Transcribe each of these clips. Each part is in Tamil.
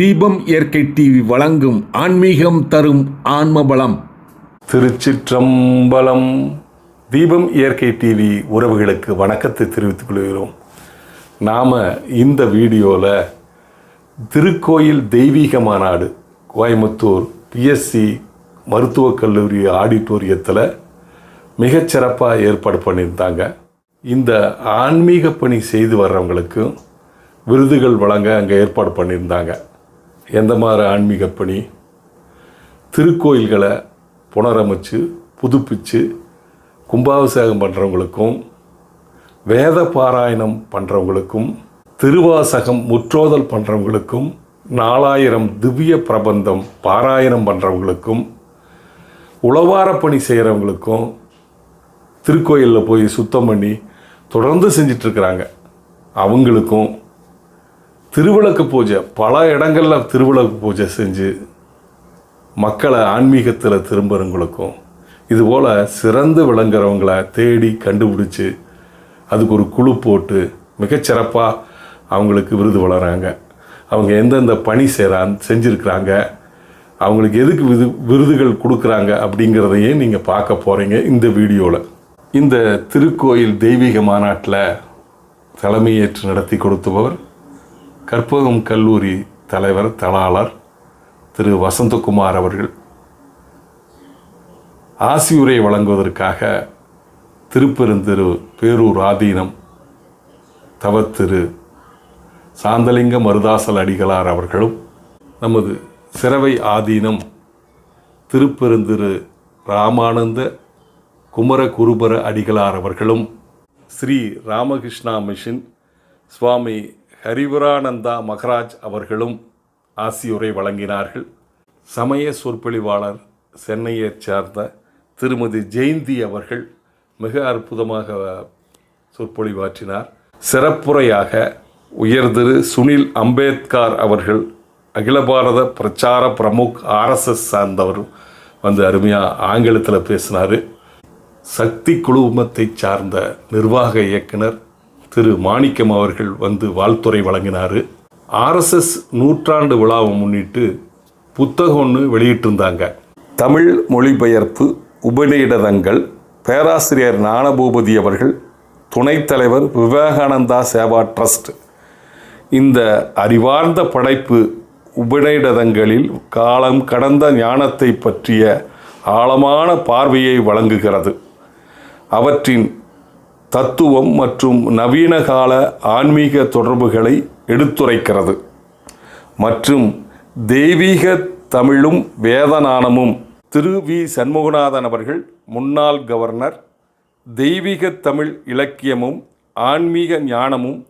தீபம் இயற்கை டிவி வழங்கும் ஆன்மீகம் தரும் ஆன்மபலம். திருச்சிற்றம்பலம். தீபம் இயற்கை டிவி உறவுகளுக்கு வணக்கத்தை தெரிவித்துக் கொள்கிறோம். நாம் இந்த வீடியோவில் திருக்கோயில் தெய்வீக மாநாடு கோயம்புத்தூர் பிஎஸ்சி மருத்துவக் கல்லூரி ஆடிட்டோரியத்தில் மிகச்சிறப்பாக ஏற்பாடு பண்ணியிருந்தாங்க. இந்த ஆன்மீக பணி செய்து வர்றவங்களுக்கு விருதுகள் வழங்க அங்கே ஏற்பாடு பண்ணியிருந்தாங்க. எந்த மாதிரி ஆன்மீக பணி? திருக்கோயில்களை புனரமைச்சு புதுப்பிச்சு கும்பாபிஷேகம் பண்ணுறவங்களுக்கும், வேத பாராயணம் பண்ணுறவங்களுக்கும், திருவாசகம் முற்றோதல் பண்ணுறவங்களுக்கும், 4000 திவ்ய பிரபந்தம் பாராயணம் பண்ணுறவங்களுக்கும், உழவார பணி செய்கிறவங்களுக்கும், திருக்கோயிலில் போய் சுத்தம் பண்ணி தொடர்ந்து செஞ்சிட்ருக்கிறாங்க அவங்களுக்கும், திருவிளக்கு பூஜை பல இடங்களில் திருவிளக்கு பூஜை செஞ்சு மக்களை ஆன்மீகத்தில் திரும்புகிறவங்களுக்கும், இதுபோல் சிறந்து விளங்குறவங்களை தேடி கண்டுபிடிச்சி அதுக்கு ஒரு குழு போட்டு மிகச்சிறப்பாக அவங்களுக்கு விருது வளராங்க. அவங்க எந்தெந்த பணி செஞ்சுருக்கிறாங்க, அவங்களுக்கு எதுக்கு விருதுகள் கொடுக்குறாங்க அப்படிங்கிறதையே நீங்கள் பார்க்க போகிறீங்க இந்த வீடியோவில். இந்த திருக்கோயில் தெய்வீக மாநாட்டில் தலைமையேற்று நடத்தி கொடுத்தவர் கற்பகம் கல்லூரி தலைவர் தலாளர் திரு வசந்தகுமார் அவர்கள். ஆசியுரை வழங்குவதற்காக திருப்பெருந்திரு பேரூர் ஆதீனம் தவத்திரு சாந்தலிங்க மருதாசல் அடிகளார் அவர்களும், நமது சிரவை ஆதீனம் திருப்பெருந்திரு ராமானந்த குமர குருபர அடிகளார் அவர்களும், ஸ்ரீ ராமகிருஷ்ணா மிஷன் சுவாமி ஹரிவரானந்தா மகராஜ் அவர்களும் ஆசியுரை வழங்கினார்கள். சமய சொற்பொழிவாளர் சென்னையைச் சார்ந்த திருமதி ஜெயந்தி அவர்கள் மிக அற்புதமாக சொற்பொழிவாற்றினார். சிறப்புரையாக உயர்திரு சுனில் அம்பேத்கர் அவர்கள், அகில பாரத பிரச்சார பிரமுக் RSS சார்ந்தவர் வந்து அருமையாக ஆங்கிலத்தில் பேசினார். சக்தி குழுமத்தை சார்ந்த நிர்வாக இயக்குனர் திரு மாணிக்கம் அவர்கள் வந்து வாழ்த்துறை வழங்கினார். RSS 100ஆண்டு விழாவை முன்னிட்டு புத்தகம் ஒன்று வெளியிட்டிருந்தாங்க. தமிழ் மொழிபெயர்ப்பு உபநிடதங்கள், பேராசிரியர் ஞானபூபதி அவர்கள், துணைத் தலைவர் விவேகானந்தா சேவா ட்ரஸ்ட். இந்த அறிவார்ந்த படைப்பு உபநிடதங்களில் காலம் கடந்த ஞானத்தை பற்றிய ஆழமான பார்வையை வழங்குகிறது. அவற்றின் தத்துவம் மற்றும் நவீன கால ஆன்மீக தொடர்புகளை எடுத்துரைக்கிறது. மற்றும் தெய்வீக தமிழும் வேதநாணமும். திரு வி சண்முகநாதன் அவர்கள், முன்னாள் கவர்னர், தெய்வீக தமிழ் இலக்கியமும் ஆன்மீக ஞானமும்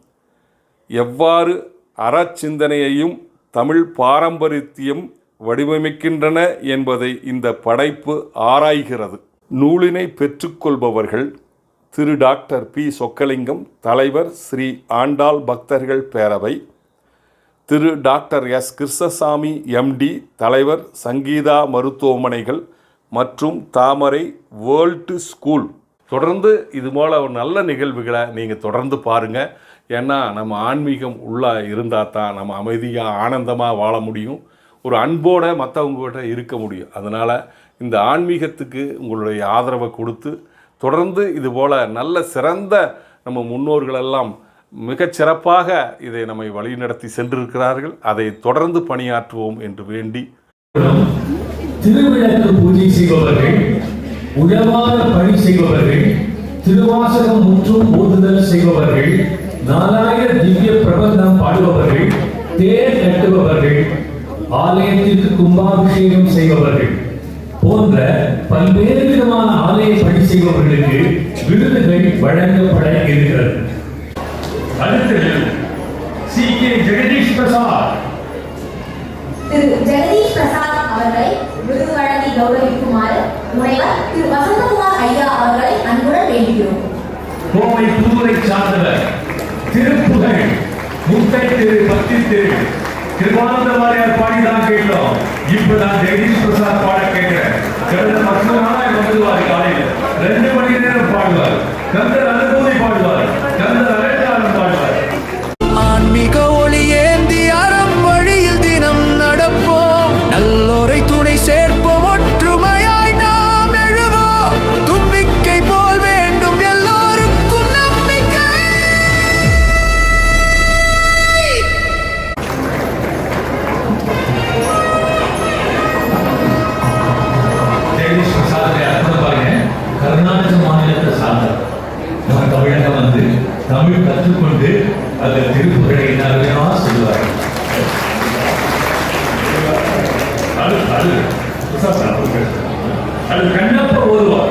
எவ்வாறு அறச்சிந்தனையையும் தமிழ் பாரம்பரியத்தையும் வடிவமைக்கின்றன என்பதை இந்த படைப்பு ஆராய்கிறது. நூலினை பெற்றுக்கொள்பவர்கள் திரு டாக்டர் பி சொக்கலிங்கம், தலைவர் ஸ்ரீ ஆண்டாள் பக்தர்கள் பேரவை, திரு டாக்டர் எஸ் கிருஷ்ணசாமி MD, தலைவர் சங்கீதா மருத்துவமனைகள் மற்றும் தாமரை வேர்ல்டு ஸ்கூல். தொடர்ந்து இது போல் ஒரு நல்ல நிகழ்வுகளை நீங்கள் தொடர்ந்து பாருங்கள். ஏன்னா நம்ம ஆன்மீகம் உள்ளே இருந்தால் தான் நம்ம அமைதியாக ஆனந்தமாக வாழ முடியும், ஒரு அன்போடு மற்றவங்ககிட்ட இருக்க முடியும். அதனால் இந்த ஆன்மீகத்துக்கு உங்களுடைய ஆதரவை கொடுத்து தொடர்ந்து இதுபோல் நல்ல சிறந்த நம்ம முன்னோர்களெல்லாம் மிகச்சிறப்பாக இதை நம்மை வழிநடத்தி சென்றிருக்கிறார்கள். அதை தொடர்ந்து பணியாற்றுவோம் என்று வேண்டி, திருவிளக்கு பூஜை செய்பவர்கள், உழவார பணி செய்பவர்கள், திருவாசகம் முற்றும் ஓதுதல் செய்பவர்கள், 4000 திவ்ய பிரபந்தம் பாடுபவர்கள், தேர் கட்டுபவர்கள், ஆலயத்திற்கு கும்பாபிஷேகம் செய்பவர்கள் போன்ற பல்வேறு விதமான ஆலய பணி செய்பவர்களுக்கு விருதுகள் வழங்கப்பட இருக்கிறது. அடுத்து CK ஜெகதீஷ் பிரசாத். திரு ஜெகதீஷ் பிரசாத் அவர்களை விருது வழங்கி கௌரவிக்குமாறு முனைவர் திரு வசந்தகுமார் ஐயா அவர்களை அன்புடன் வேண்டுகிறோம். கோவை புதுவை சார்ந்தவர் திருப்புகழ் முத்தை திரு பக்தி திரு திருவானந்த வாரியார் பாடிதான் கேட்டோம். இப்பதான் ஜெகதீஷ் பிரசாத் பாட கேட்கிறேன். கடந்த 10 நாளாக வந்துடுவார். காலையில் 2 மணி நேரம் பாடுவார். கந்தர் அனுபூதி பாடுவார். கந்தர் அழைத்தாரம் பாடுவார். ஆன்மீக ஒளி ஏந்தி அறம் வழியில் தினம் அது கண்ணப்ப ஓதுவார்.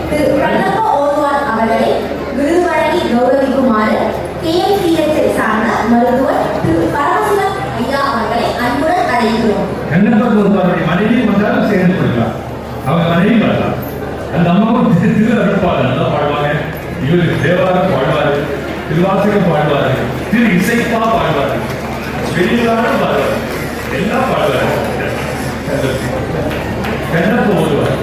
திரு கண்ணப்ப ஓதுவார் அவர்களை விருது வழங்கி கௌரவிக்குமாறு KMCH சார்ந்த மருத்துவர் திரு பரமசிவம் ஐயா அவர்களை அன்புடன் அழைக்கிறோம். கண்ணப்ப ஓதுவாருடைய மனைவி வந்தாலும் சேர்ந்து கொள்ளலாம். அவங்க மனைவி வரலாம். அந்த அம்மாவும் திரு அருட்பாடு நல்லா பாடுவாங்க. இவருக்கு தேவாரம் பாடுவாரு, திருவாசகம் பாடுவாரு, திரு இசைப்பா பாடுவாரு, வெளியிலான பாடுவார், எல்லாம் பாடுவார். கண்ணப்ப ஓதுவார்.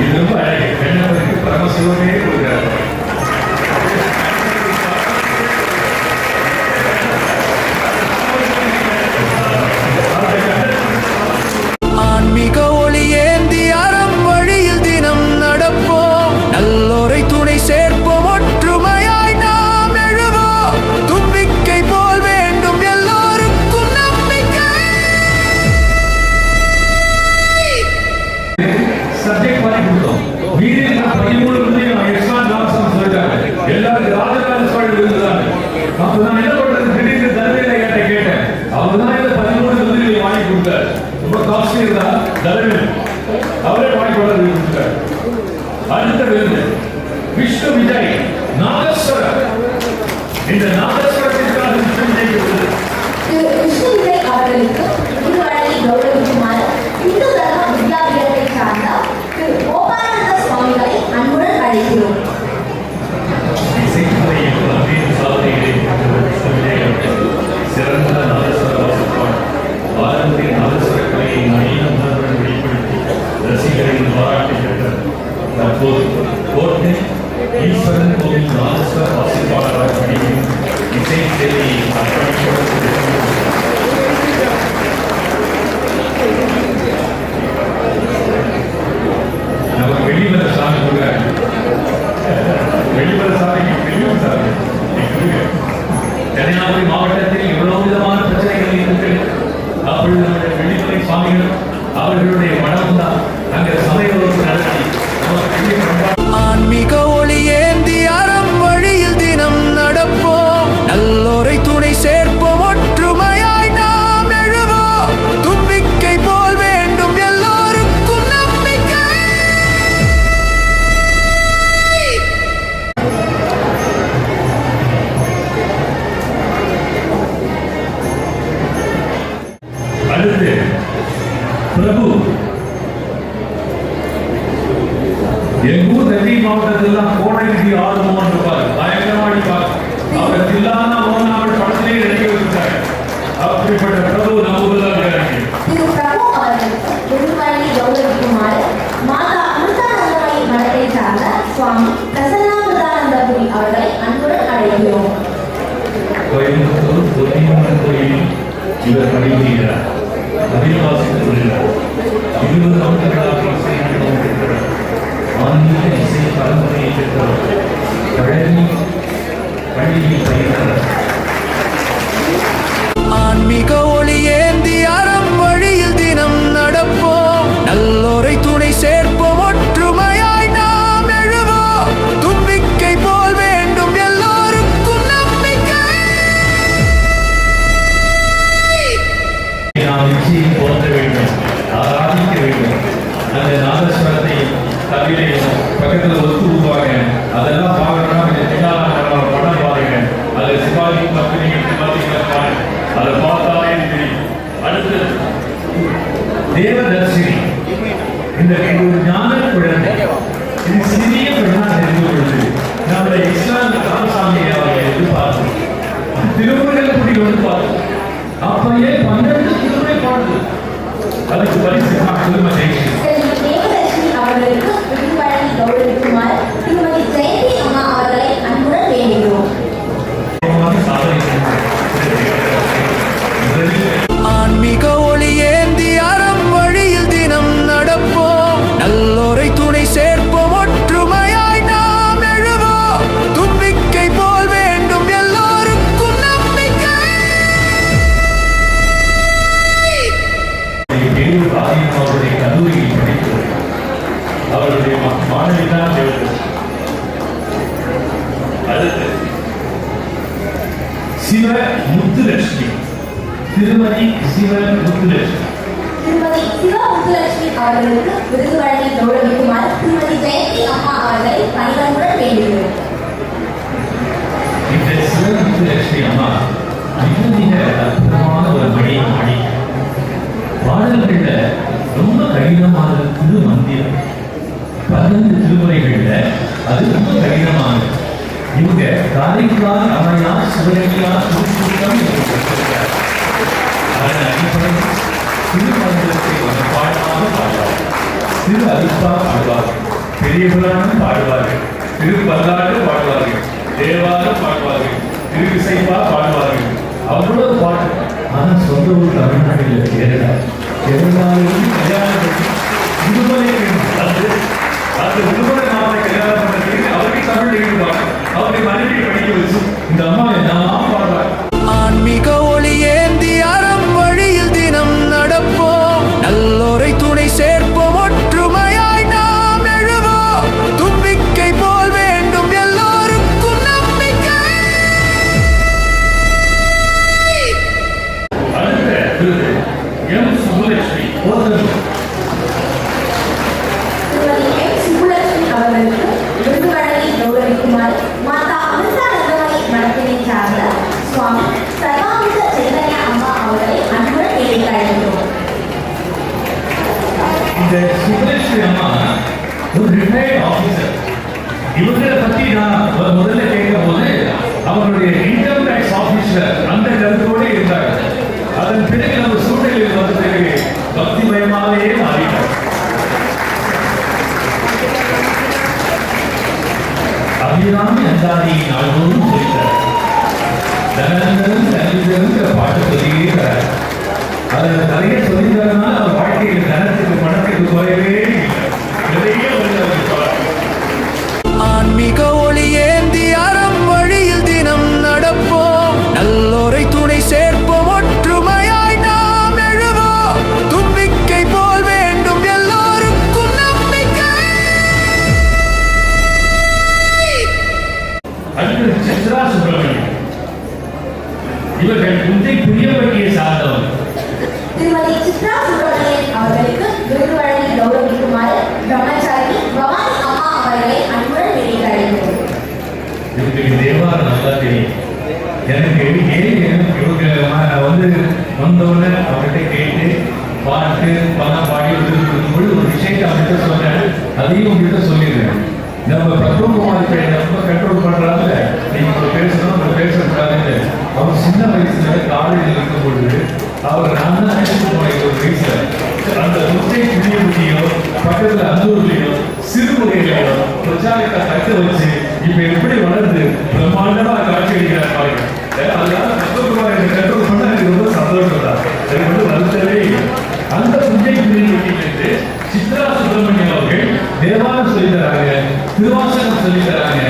இது ரொம்ப அழகு. கண்ணப்பருக்கு பரமசிவமே கொடுக்கிறார். ஆன்மீக ஒளி ஏந்தி அறம் வழியில் தினம் நடப்போம், நல்லோரை துணை சேர்ப்போம், ஒற்றுமையாய் நாம் எழுவோம், தும்பிக்கை போல் வேண்டும் எல்லோருக்கும் நம்பிக்கை. சப்ஜெக்ட் மாதிரி கொடுத்தோம். மீதி 13 எக்ஸ்ட்ரா ஜாப்ஸ் சொல்லிட்டாங்க. எல்லாரும் ராஜராஜ சோழன் விருதுதாங்க. அப்ப நான் என்ன பண்றது? திடீர்னு தரவேல கேட்டேன். அவர்தான் இந்த 13 விருதுகளை வாங்கி கொடுத்தார். ரொம்ப காஸ்ட்லி இருந்தா தரவேல் அவரே வாங்கி கொடுத்தார். அடுத்த விருது விஷ்ணு விஜய் நாகஸ்வரர். இந்த நாகஸ்வரத்திற்காக விஷ்ணு விஜய் விருது. திரு விஷ்ணு விஜய் அவர்களுக்கு விருது வழங்கி கௌரவிக்குமாறு இந்து தர்ம வித்யாபீடத்தை சார்ந்த திரு கோபானந்த சுவாமிகளை அன்புடன் அழைக்கிறோம். இசைத்துறையில் பல்வேறு சாதனைகளை பெற்றவர் விஷ்ணு விஜய் அவர்கள் சிறந்த நாதஸ்வர வாசிப்பார். பாரம்பரிய நாதஸ்வர கலையை நவீன உணர்வுடன் வெளிப்படுத்தி ரசிகர்களின் பாராட்டை பெற்றார். தற்போது கோட்டை ஈஸ்வரன் கோவில் நாதஸ்வர வாசிப்பாளராக பணிபுரியும் இசை சேவையை அர்ப்பணிப்பவர். நமக்கு வெளிவர சாமி கொடுக்குறாங்க. வெளிவர சாமிக்கு வெளியூர் சாமி. கன்னியாகுமரி மாவட்டத்தில் எவ்வளவு விதமான பிரச்சனைகள் இருக்கிறது. அப்பொழுது நம்முடைய வெளிமலை சுவாமிகள் அவர்களுடைய மடம் தான் அங்கே சமயவகுப்பு நடத்தி நமக்கு பெரிய பண்பாடு. ஆன்மீக ஒளி ஏந்தி அறம் வழியில் தினம் நடப்போம், நல்லோரை துணை சேர்ப்போம், ஒற்றுமையாய் நாம் எழுவோம், தும்பிக்கை போல் வேண்டும் எல்லோருக்கும் நம்பிக்கை. அடுத்து பிரபு. எங்கூர் நெல்லை மாவட்டத்தில் கோடைக்கு ஆர்வம் இருப்பார். பயங்கரமாடி அவர் தில்லான மோனாமல் படத்திலே நடிக்க வச்சிருக்காரு. அப்படிப்பட்ட பிரபு நம்ம ஊர்ல இருக்காரு. திரு பிரபு அவர்களுக்கு விருது வழங்கி கௌரவிக்குமாறு மாதா அமிர்தானந்தமயி மடத்தை சார்ந்த சுவாமி பிரசன்னாமிர்தானந்தபுரி அவர்களை அன்புடன் அழைக்கிறோம். கோயம்புத்தூர் பொன்னியம்மன் கோயிலில் இவர் பணிபுரிகிறார். அபிவாசித்து வருகிறார். 20 ஆண்டுகளாக இசை அனுபவம் பெற்றவர். ஆன்மீக இசை பரம்பரையை பெற்றவர். பழனி பள்ளியில் பயின்றவர். ஆன்மீக ஒளி ஏந்தி அறம் வழியில் தினம் நடப்போம், நல்லோரை துணை சேர்ப்போம், ஒற்றுமையாய் நாம் எழுவோம், தும்பிக்கை போல் வேண்டும் எல்லோருக்கும் நம்பிக்கை. நாம் நிச்சயம் போற்ற வேண்டும், ஆராதிக்க வேண்டும். அந்த நாதஸ்வரத்தை தவிர பக்கத்தில் ஒத்து உருவாங்க. அதெல்லாம் பார்க்கணும்னா படம் பாருங்க. அது சிவாஜி பாருங்க. அதை பார்த்தாலே தெரியும். அடுத்து தேவதர்ஷினி. இந்த ஒரு ஞான குழந்தை. இது சிறிய பெண்ணா தெரிந்து கொள்வது. நம்முடைய இஸ்லாம் ராமசாமி அவர்களை எதிர்பார்த்தோம். திருமுறைகள் குடி வந்து பார்த்தோம். அப்பயே 12 திருமுறை பாடுது. அதுக்கு பரிசு திருமதி தேவதர்ஷினி அவர்களுக்கு விருது வழங்கி கௌரவிக்குமாறு திருமதி ஜெயந்தி அம்மா அவர்களை அன்புடன் வேண்டுகிறோம். ஆன்மீக ஒளி ஏந்தி அறம் வழியில் தினம் நடப்போம், நல்லோரை துணை சேர்ப்போம், ஒற்றுமையாய் நாம் எழுவோம், தும்பிக்கை போல் வேண்டும் எல்லோருக்கும் நம்பிக்கை. அவருடைய கல்லூரியில் படித்தவர். அவருடைய மாணவி தான் அடுத்து சிவ முத்துலட்சுமி. திருமதி சிவன் முத்துலட்சுமி. திருமதி சிவா முத்துலட்சுமி அவர்களுக்கு விருது வழங்கி கௌரவிக்குமாறு திருமதி ஜெயந்தி அம்மா அவர்களை பணிவன்புடன் வேண்டுகிறோம். இந்த சிவன் முத்துலட்சுமி அம்மா மிக மிக அற்புதமான ஒரு மணி பாடல்கள்ல ரொம்ப கடினமான திருமந்திரம் 12 திருமுறைகள்ல அது ரொம்ப கடினமானது. இவங்க காரைக்கால் அம்மையார் சிவகங்கையார் திருக்கூட்டம் அதன் அடிப்படையில் திருமந்திரத்தை ஒரு பாடமாக பாடுவார். திரு அரிப்பா பாடுவார், பெரிய புராணம் பாடுவார்கள், திருப்பல்லாண்டு பாடுவார்கள், தேவாரம் பாடுவார்கள், திருவிசைப்பா பாடுவார்கள். அவ்வளவு பாட்டு. ஆனால் சொந்த ஊர் தமிழ்நாட்டில் கேரளா கேரளாவிலிருந்து கல்யாணம் பண்ணி விடுமுறை அந்த விடுமுறை மாவட்ட கல்யாணம் பண்ணுறதுக்கு அவருக்கு தமிழ் எழுதுவாங்க. அவரை மனைவி படிக்க வச்சு இந்த அம்மா நான் பாடுவார். ஆன்மீக ஒளி ஏந்தி அறம் வழியில் தினம் நடப்போம், நல்லோரை துணை சேர்ப்போம், ஒற்றுமையாய் நாம் எழுவோம், தும்பிக்கை போல் வேண்டும் எல்லோருக்கும் நம்பிக்கை. அடுத்த விருது எம் சுப்புலட்சுமி திருமதி எம் சுப்புலட்சுமி அவர்களுக்கு விருது வழங்கி கௌரவிக்குமாறு மாதா அமிர்தானந்தமயி மடத்தினை சார்ந்த சுவாமி சர்வாமிர்த சைதன்யா அம்மா அவர்களை அன்புடன் வேண்டிக் அழைக்கிறோம். இந்த சுப்புலட்சுமி அம்மா ஒரு ரிட்டையர்ட் ஆபீசர். இவங்களை பத்தி நான் முதல்ல கேட்கும் போது அவங்களுடைய இன்கம் டாக்ஸ் ஆபீசர் அந்த கருத்தோடு இருந்தாங்க. அதன் பிறகு நம்ம சூழ்நிலையில் வந்த பிறகு பக்திமயமாகவே மாறினார். அபிராமி அந்தாதி நாள்தோறும் சொல்லிட்டார். தனந்தரும் தனிதருங்கிற பாட்டு சொல்லியே அதில் நிறைய சொல்லித்தரனால அவர் வாழ்க்கையில் தனத்துக்கு பணத்துக்கு குறையவே இல்லை. நிறைய ஆன்மீக ஒளி ஏந்தி அறம் வழியில் தினம் நடப்போம், நல்லோரை துணை சேர்ப்போம், ஒற்றுமையாய் நாம் எழுவோம், தும்பிக்கை போல் வேண்டும் எல்லோருக்கும் நம்பிக்கை. அடுத்து சித்ரா சுப்பிரமணியம். இவர்கள் முந்தை புரியப்பட்டியை சார்ந்தவர். திருமதி சித்ரா சுப்பிரமணியன் அவர்களுக்கு விருது வழங்கி கௌரவிக்குமாறு பிரம்மச்சாரி பவானி அம்மா அவர்களை அன்புடன் வேண்டிக் அழைக்கிறோம். இதுக்கு தேவாரம் நல்லா தெரியும். எனக்கு இவங்க வந்து வந்தவுடனே அவர்கிட்ட கேட்டு பாட்டு பணம் பாடி இருக்கும்போது ஒரு விஷயத்தை அவர்கிட்ட சொன்னேன். அதையும் உங்ககிட்ட சொல்லிடுறேன். நம்ம பிரபுகுமார் ரொம்ப கண்ட்ரோல் பண்றாங்க. நீங்க பேசணும் பேசக்கூடாதுன்னு அவர் சின்ன வயசுல காலேஜில் இருக்கும் பொழுது அவர் நான் தான் அழைச்சிட்டு போனேன். ஒரு வயசுல அந்த முத்தை புதியோ பக்கத்துல அந்தூர்லயோ சிறுமுறையிலையோ பிரச்சாரத்தை தக்க வச்சு இப்ப எப்படி வளர்ந்து பிரம்மாண்டமா காட்சி அளிக்கிறார் பாருங்க. அதனால பிரபுகுமார் என்னை கண்ட்ரோல் பண்ண எனக்கு ரொம்ப சந்தோஷம் தான். எனக்கு வந்து வருத்தவே இல்லை. அந்த புஞ்சை புதியிலிருந்து சித்ரா சுப்பிரமணியம் அவர்கள் தேவாரம் சொல்லி தராங்க, திருவாசகம் சொல்லி தராங்க,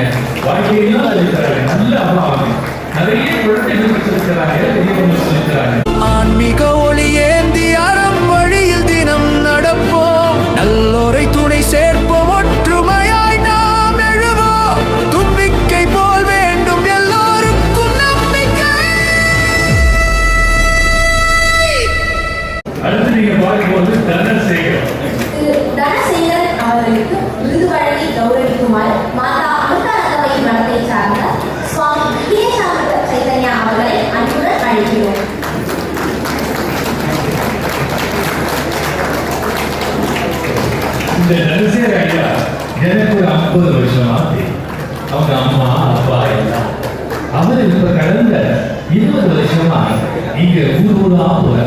வாழ்க்கையெல்லாம் சொல்லி தராங்க. நல்ல அம்மா அவங்க நிறைய குழந்தைகள் சொல்லி தராங்க, பெரியவங்க சொல்லி தராங்க. ஆன்மீக ஒளி ஏந்தி அறம் வழியில் தினம் நடப்போம், நல்லோரை துணை சேர்ப்போம், ஒற்றுமையாய் நாம் எழுவோம், தும்பிக்கை போல் வேண்டும் எல்லோருக்கும் நம்பிக்கை. அடுத்து நீங்க பார்க்கும்போது தனசேகர். திரு தனசேகரன் அவர்களுக்கு விருது வழங்கி கௌரவிக்குமாறு மாதா அமிர்தானந்தமயி மடத்தை சார்ந்த சுவாமி விவேகானந்த சைதன்யா அவர்களை அன்புடன் அழைக்கிறோம். இந்த தனசேகர் ஐயா எனக்கு ஒரு 50 வருஷமா தெரியும். அவங்க அம்மா அப்பா எல்லாம் அவர் இப்ப கடந்த 20 வருஷமா இங்க ஊரா போற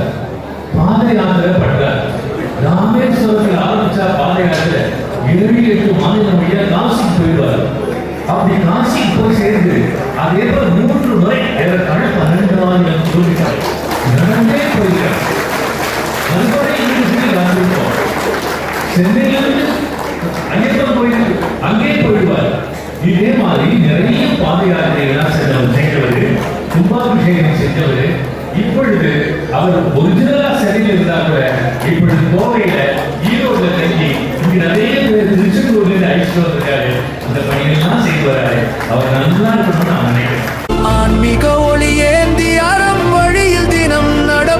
பாத யாத்திரை பண்றார். ராமேஸ்வரத்தில் ஆரம்பிச்சா பாத யாத்திரை 7-8 மாநிலம் வழியா காசிக்கு போயிடுவார். அப்படி காசிக்கு போய் சேர்ந்து அதே போல 3 முறை 12 மாநிலம் சொல்லிட்டார். நடந்தே போயிருக்கார். அதுபோல யூனிவர்சிட்டி வந்திருக்கோம். சென்னையிலிருந்து ஐயப்பன் கோயில் அங்கே போயிடுவார். இதே மாதிரி நிறைய பாத யாத்திரைகள்லாம் செஞ்சவர், கும்பாபிஷேகம் செஞ்சவர். இப்பொழுது அவர் ஒரிஜினலா சென்னையில் இருந்தா கூட இப்பொழுது கோவையில ஈரோடு தங்கி இங்க நிறைய பேர் திருச்செந்தூர்ல இருந்து அழைச்சிட்டு வந்திருக்காரு. அந்த பணியெல்லாம் செய்து வராரு. அவர் நல்லா இருக்கணும்னு நான் நினைக்கிறேன். ஆன்மீக ஒளி ஏந்தி அறம் வழியில் தினம் நட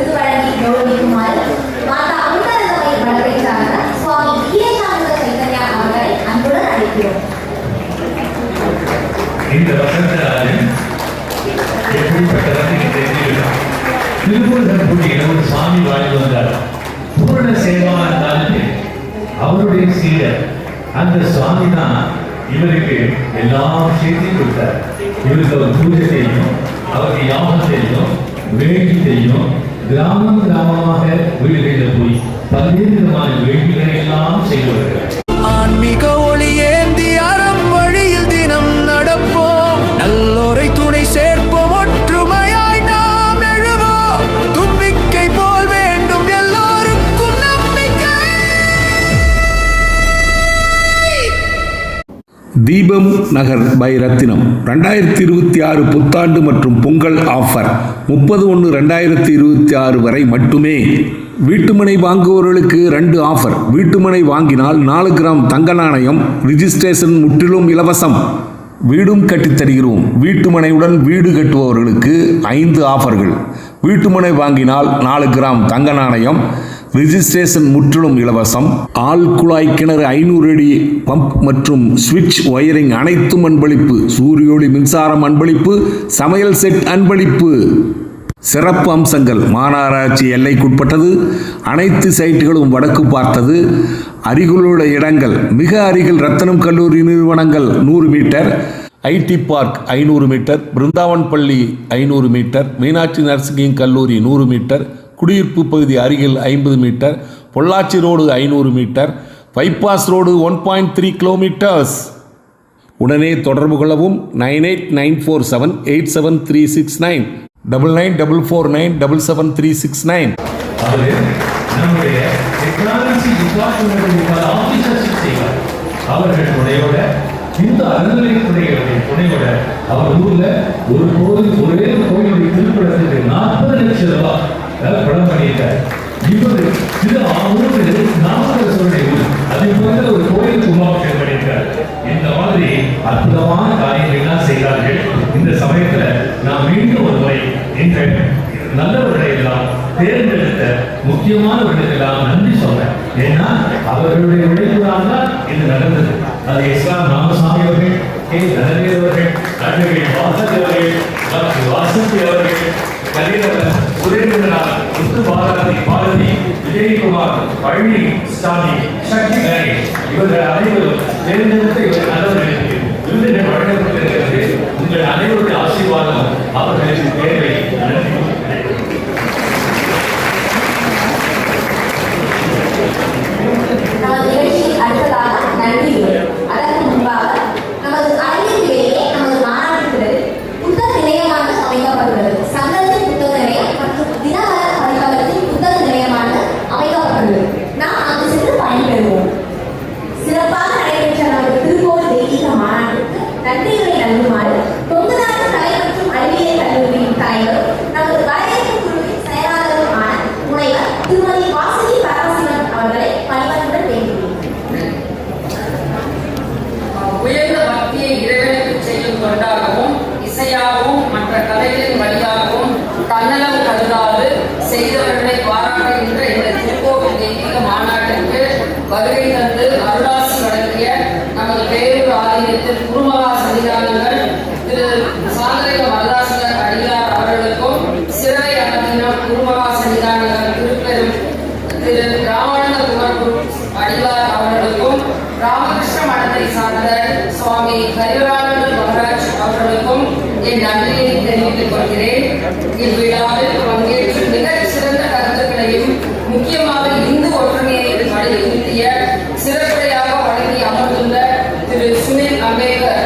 விருது வழங்கி கௌரவிக்குமாறு மாதா அமிர்தானந்தமயி மடத்தை சார்ந்த சுவாமி விவேகானந்த சைதன்யா அவர்களை அன்புடன் அழைக்கிறோம். இந்த வசந்தராஜன் எப்படிப்பட்டவர்கள் தெரிஞ்சுக்கலாம். திருப்பூர் ஒரு சாமி வாழ்ந்து வந்தார். பூரண சேவான காலத்தில் அவருடைய சீடர் அந்த சுவாமி தான் இவருக்கு எல்லா விஷயத்தையும் கொடுத்தார். இவருக்கு அவர் பூஜை செய்யும், அவருக்கு யாகம் செய்யும், வேள்வி செய்யும். கிராமம் கிராமமாக வீடுகளில் போய் பல்வேறு விதமான வேள்விகளை எல்லாம் செய்வார்கள். ஆன்மீக ஒளி ஏந்தி அறம் வழியில் தினம் நடப்போம். நல்லோரை துணை சேர்ப்போம். ஒற்றுமையாய் நாம் எழுவோம். தும்பிக்கை போல் வேண்டும் எல்லோருக்கும் நம்பிக்கை. தீபம் நகர் பை ரத்தினம் 2026 புத்தாண்டு மற்றும் பொங்கல் ஆஃபர் 30/1/2026 வரை மட்டுமே. வீட்டுமனை வாங்குவோர்களுக்கு 2 ஆஃபர். வீட்டுமனை வாங்கினால் 4 கிராம் தங்க நாணயம், ரிஜிஸ்ட்ரேஷன் முற்றிலும் இலவசம். வீடும் கட்டித்தருகிறோம். வீட்டுமனையுடன் வீடு கட்டுபவர்களுக்கு 5 ஆஃபர்கள். வீட்டுமனை வாங்கினால் 4 கிராம் தங்க நாணயம், ரிஜிஸ்ட்ரேஷன் முற்றிலும் இலவசம். ஆள் குழாய் கிணறு 500 அடி பம்ப் மற்றும் சுவிட்ச் ஒயரிங் அனைத்தும் அன்பளிப்பு. சூரிய ஒளி மின்சாரம் அன்பளிப்பு. சமையல் செட் அன்பளிப்பு. சிறப்பு அம்சங்கள்: மாநகராட்சி எல்லைக்குட்பட்டது. அனைத்து சைட்டுகளும் வடக்கு பார்த்தது. அருகிலுள்ள இடங்கள் மிக அருகில் ரத்தனம் கல்லூரி நிறுவனங்கள் 100 metre, IT park 500 metre, Brindavan பள்ளி 500 மீட்டர், மீனாட்சி நர்சிங் கல்லூரி 100 மீட்டர், குடியிருப்பு பகுதி அருகில் 50 metre, Pollachi road 500 metre, bypass road 1.3 kilometres. உடனே தொடர்பு கொள்ளவும். 9894787369 9944977369. அது நம்முடைய டெக்னாலஜி டிபார்ட்மெண்ட் ஆபீசர்ஸ் செய்வார். அவர்கள் துணையோட இந்த அறநிலைத்துறையுடைய துணையோட அவர் ஊர்ல ஒரு கோயில், ஒரே கோயிலுடைய திருப்பணத்துக்கு 40 லட்சம் ரூபாய் பணம் பண்ணிட்டார். இவர் திரு ஆவூர் நாமக்கல் ஊர் அதே போல ஒரு கோயில் கும்பாபிஷேகம் பண்ணிட்டார். இந்த மாதிரி அற்புதமான காரியங்கள்லாம் செய்தார்கள். இந்த சமயத்துல நான் மீண்டும் ஒரு முறை இந்த நல்லவர்களை எல்லாம் தேர்ந்தெடுத்த முக்கியமானவர்களுக்கெல்லாம் நன்றி சொன்னேன். ஏன்னா அவர்களுடைய உழைப்புதான் தான் இது நடந்தது. அது இஸ்லாம் ராமசாமி அவர்கள், கே தனவேல் அவர்கள், அட்வொகேட் வாசதி அவர்கள், டாக்டர் வாசந்தி அவர்கள், கலிதரன், சுரேந்திரநாத், முத்து பாரதி, விஜயகுமார், பழனி சாமி, சக்தி கணேஷ் இவர்கள் அனைவரும் தேர்ந்தெடுத்த இவர் நல்லவர்களுக்கு விருதுகள் வழங்கப்பட்டிருக்கிறது. உங்கள் அனைவருடைய ஆசீர்வாதம் அவர்களுக்கு தேவை. நன்றி. நமது நிகழ்ச்சியில் அடுத்ததாக நன்றி உரை. அதற்கு முன்பாக நமது அரங்கிலேயே நமது மாநாட்டு புத்தக நிலையமாக அமைக்கப்பட்டுள்ளது. சங்கத்தின் புத்தக நிலையம் மற்றும் தினமலர் பதிப்பகத்தின் புத்தக நிலையமாக அமைக்கப்பட்டுள்ளது. நாம் அங்கு சென்று பயன்பெறுவோம். சிறப்பாக நடைபெற்ற நமது திருக்கோவில் தெய்வீக மாநாட்டிற்கு நன்றியுரை நல்குமாறு தொங்குநாடு கலை மற்றும் அறிவியல் கல்லூரியின் தலைவரும் நமது வரவேற்பு குழுவின் செயலாளருமான முனைவர் திருமதி வாசுகி பரமசிவன் அவர்களை பணிவன்புடன் வேண்டுகிறேன். உயர்ந்த பக்தியை இறைவனுக்கு செய்யும் தொண்டாகவும் இசையாகவும் மற்ற கலைகளின் வழியாகவும் தன்னலம் கருதாது செய்தவர்களை பாராட்டுகின்ற இந்த திருக்கோவில் தெய்வீக மாநாட்டிற்கு வருகை தந்து அருளாசி வழங்கிய நமது பேரூர் ஆலயத்தில் குருமகா சன்னிதானங்கள் திரு சாந்தலிங்க வரதாசர் அடியார் அவர்களுக்கும், சிறை அகத்தினம் குருமகா சன்னிதானங்கள் திருப்பெரும் திரு ராமானந்த குமர் அடியார் அவர்களுக்கும், ராமகிருஷ்ண மடத்தை சார்ந்த சுவாமி ஹரிவரானந்த மகராஜ் அவர்களுக்கும் என் நன்றியை தெரிவித்துக் கொள்கிறேன். இவ்விழாவில் பங்கேற்று மிகச் சிறந்த கருத்துக்களையும் முக்கியமாக இந்து ஒற்றுமையை வலியுறுத்திய சிறப்புரையாக வழங்கி அமர்ந்துள்ள திரு சுனில் அம்பேத்கர்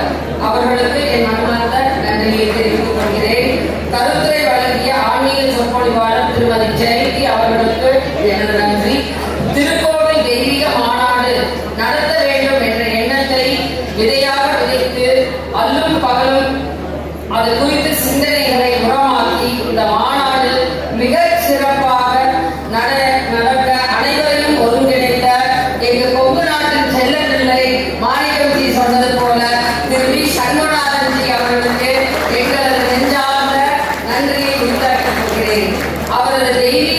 அவர்களுக்கு என் மனமார்ந்த நன்றியை தெரிவித்துக் கொள்கிறேன். கருத்துரை வழங்கிய ஆன்மீக சொற்பொழிவாளர் திருமதி ஜெயந்தி அவர்களுக்கு எனது நன்றி. திருக்கோவில் தெய்வீக மாநாடு நடத்த வேண்டும் என்ற எண்ணத்தை விதையாக விதைத்து அல்லும் பகலும் அது குறித்து சிந்தனைகளை உரமாக்கி இந்த மாநாடு மிகச் சிறப்பாக நடக்க அனைவரையும் ஒருங்கிணைத்த எங்கள் கொங்கு நாட்டின் செல்லப்பிள்ளை மாணிக்கம்ஜி சொன்னது போல திரு வி சண்முகநாதன்ஜி அவர்களுக்கு எங்களது நெஞ்சார்ந்த நன்றியை உரித்தாக்கிக் கொள்கிறேன். அவரது தெய்வீக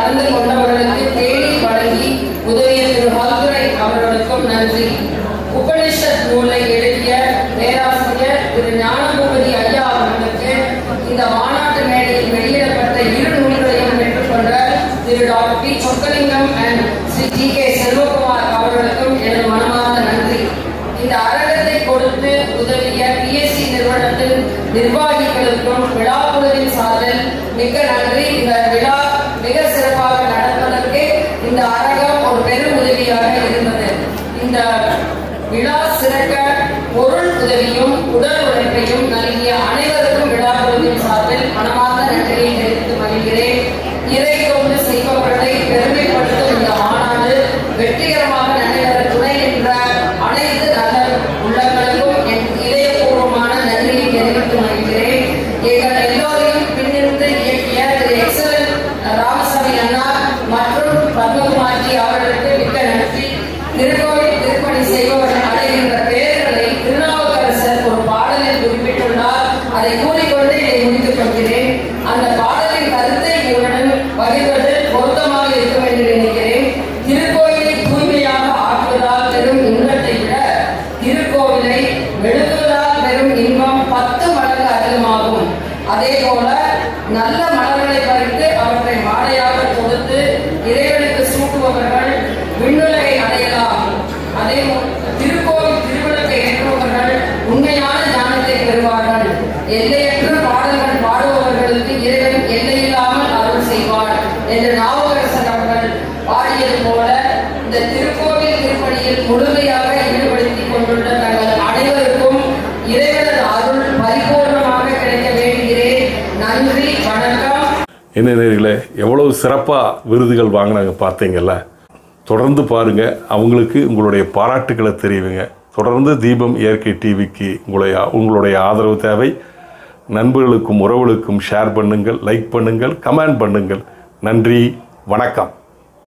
கலந்து கொண்டவர்களுக்கு தேடி வழங்கி உதவிய திரு ஹல்துரை அவர்களுக்கும் நன்றி. உபனிஷத் நூலை எழுதிய பேராசிரியர் திரு ஞானபூபதி ஐயா அவர்களுக்கு இந்த மாநாட்டு மேடையில் வெளியிடப்பட்ட 2 நூல்களையும் பெற்றுக்கொண்ட திரு doctor P Chockalingam and Sri G K. Selvakumar அவர்களுக்கும் எனது மனமார்ந்த நன்றி. இந்த அரங்கத்தை கொடுத்து உதவிய பிஎஸ்சி நிறுவனத்தின் நிர்வாகிகளுக்கும் விழாக்குழுவின் சார்பில் மிக்க நன்றி. இந்த விழா மிக சிறப்பாக நடப்பதற்கு இந்த அரங்கம் ஒரு பெரும் உதவியாக இருந்தது. இந்த விழா சிறக்க பொருள் உதவியும் உடல் உழைப்பையும் நல்கிய அனைவருக்கும் விழாக்குழுவின் சார்பில் மனமார்ந்த நன்றியை தெரிவித்து மகிழ்கிறேன். இறை கொண்டு செய்பவர்களை பெருமைப்படுத்தும் இந்த மாநாடு வெற்றிகரமாக நடைபெற துணை என்ற அனைத்து நல்ல உள்ளங்களுக்கும் என் இதயபூர்வமான நன்றியை தெரிவித்து மகிழ்கிறேன். எங்கள் எல்லோரையும் பின்னிருந்து இயக்கிய திரு எக்ஸலன் ராமசாமி அண்ணா மற்றும் பத்மகுமார்ஜி அவர்களுக்கு மிக்க நன்றி. திருக்கோவில் திருப்பணி செய்பவர்கள் அடைகின்ற பெயர்களை திருநாவுக்கரசர் ஒரு பாடலில் குறிப்பிட்டுள்ளார். அதை கூறிக்கொண்டு இதை முடித்துக் கொள்கிறேன். அந்த பாடலின் கருத்தை உங்களுடன் பகிர்வதில் பொருத்தமாக இருக்கும் என்று நினைக்கிறேன். திருக்கோயிலை தூய்மையாக ஆக்குவதால் பெறும் இன்பத்தை விட திருக்கோவிலை மெழுகுவதால் பெறும் இன்பம் 10 மடங்கு அதிகமாகும். அதே போல நல்ல மலர்களை பறித்து அவற்றை மாலையாக கொடுத்து இறைவனுக்கு சூட்டுபவர்கள் விண்ணுலகை அடையலாம். அதே திருக்கோவில் திருவிளக்கை ஏற்றுபவர்கள் உண்மையான ஞானத்தை பெறுவார்கள். எல்லையற்ற பாடல்கள் பாடுபவர்களுக்கு இறைவன் எல்லையில்லாமல் அருள் செய்வார் என்று நாவுக்கரசர் அவர்கள் பாடியது போல இந்த திருக்கோவில் திருப்பணியில் முழுமையாக ஈடுபடுத்திக் கொண்டுள்ள தங்கள் அனைவருக்கும் இறைவனது அருள் பரிபூர்ணமாக கிடைக்க வேண்டுகிறேன். நன்றி, வணக்கம். என்ன நேயர்களே, எவ்வளவு சிறப்பாக விருதுகள் வாங்கினாங்க பார்த்தீங்கல்ல. தொடர்ந்து பாருங்கள், அவங்களுக்கு உங்களுடைய பாராட்டுக்களை தெரிவிங்க. தொடர்ந்து தீபம் இயற்கை டிவிக்கு உங்களுடைய ஆதரவு தேவை. நண்பர்களுக்கும் உறவுகளுக்கும் ஷேர் பண்ணுங்கள், லைக் பண்ணுங்கள், கமெண்ட் பண்ணுங்கள். நன்றி, வணக்கம்.